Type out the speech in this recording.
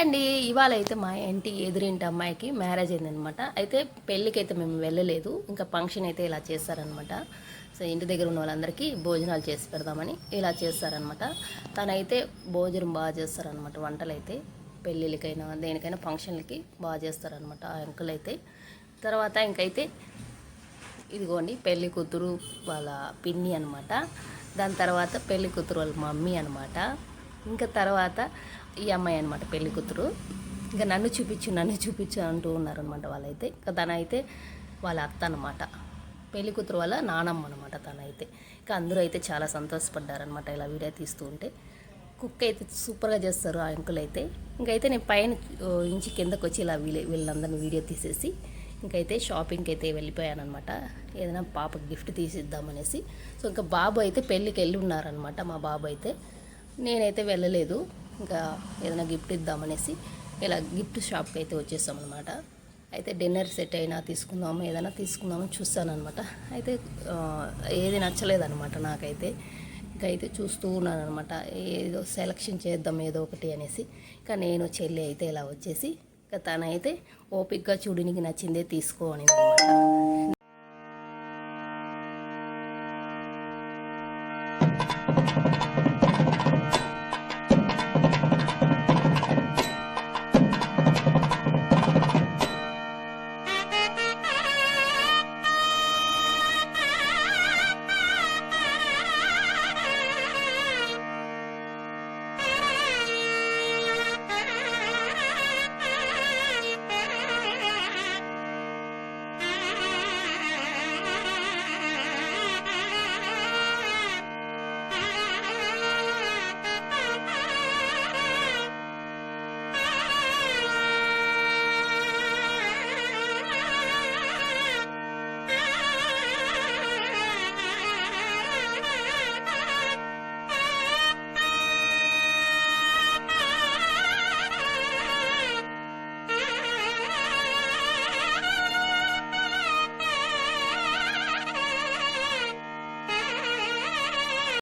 అండి. ఇవాళ అయితే మా ఇంటి ఎదురింటి అమ్మాయికి మ్యారేజ్ అయిందనమాట. అయితే పెళ్ళికి అయితే మేము వెళ్ళలేదు. ఇంకా ఫంక్షన్ అయితే ఇలా చేస్తారనమాట. సో ఇంటి దగ్గర ఉన్న వాళ్ళందరికీ భోజనాలు చేసి పెడదామని ఇలా చేస్తారనమాట. తనైతే భోజనం బాగా చేస్తారనమాట. వంటలు అయితే పెళ్ళిళ్ళకైనా దేనికైనా ఫంక్షన్లకి బాగా చేస్తారనమాట ఆ అంకుల్ అయితే. తర్వాత ఇంకైతే ఇదిగోండి పెళ్లి కూతురు వాళ్ళ పిన్ని అనమాట. దాని తర్వాత పెళ్లి కూతురు వాళ్ళ మమ్మీ అనమాట. ఇంకా తర్వాత ఈ అమ్మాయి అనమాట పెళ్లి కూతురు. ఇంకా నన్ను చూపించు అంటూ ఉన్నారనమాట వాళ్ళైతే. ఇంకా తనైతే వాళ్ళ అత్త అనమాట. పెళ్లి కూతురు వాళ్ళ నానమ్మ అనమాట తనైతే. ఇంకా అందరూ అయితే చాలా సంతోషపడ్డారనమాట ఇలా వీడియో తీస్తూ ఉంటే. కుక్ అయితే సూపర్గా చేస్తారు ఆ అంకుల్ అయితే. ఇంకైతే నేను పైన ఇంచి కిందకు వచ్చి ఇలా వీళ్ళందరినీ వీడియో తీసేసి ఇంకైతే షాపింగ్కి అయితే వెళ్ళిపోయాను అనమాట. ఏదైనా పాపకి గిఫ్ట్ తీసిద్దామనేసి. సో ఇంకా బాబు అయితే పెళ్ళికి వెళ్ళి ఉన్నారనమాట మా బాబు అయితే. నేనైతే వెళ్ళలేదు. ఇంకా ఏదైనా గిఫ్ట్ ఇద్దామనేసి ఇలా గిఫ్ట్ షాప్కి అయితే వచ్చేసాం అనమాట. అయితే డిన్నర్ సెట్ అయినా తీసుకుందాము ఏదైనా తీసుకుందామని చూస్తానమాట. అయితే ఏది నచ్చలేదనమాట నాకైతే. ఇంకైతే చూస్తూ ఉన్నాను అనమాట. ఏదో సెలక్షన్ చేద్దాం ఏదో ఒకటి అనేసి. ఇంకా నేను చెల్లి అయితే ఇలా వచ్చేసి ఇంకా తనైతే ఓపిక్గా చూడు నీకు నచ్చిందే తీసుకో అని అనమాట.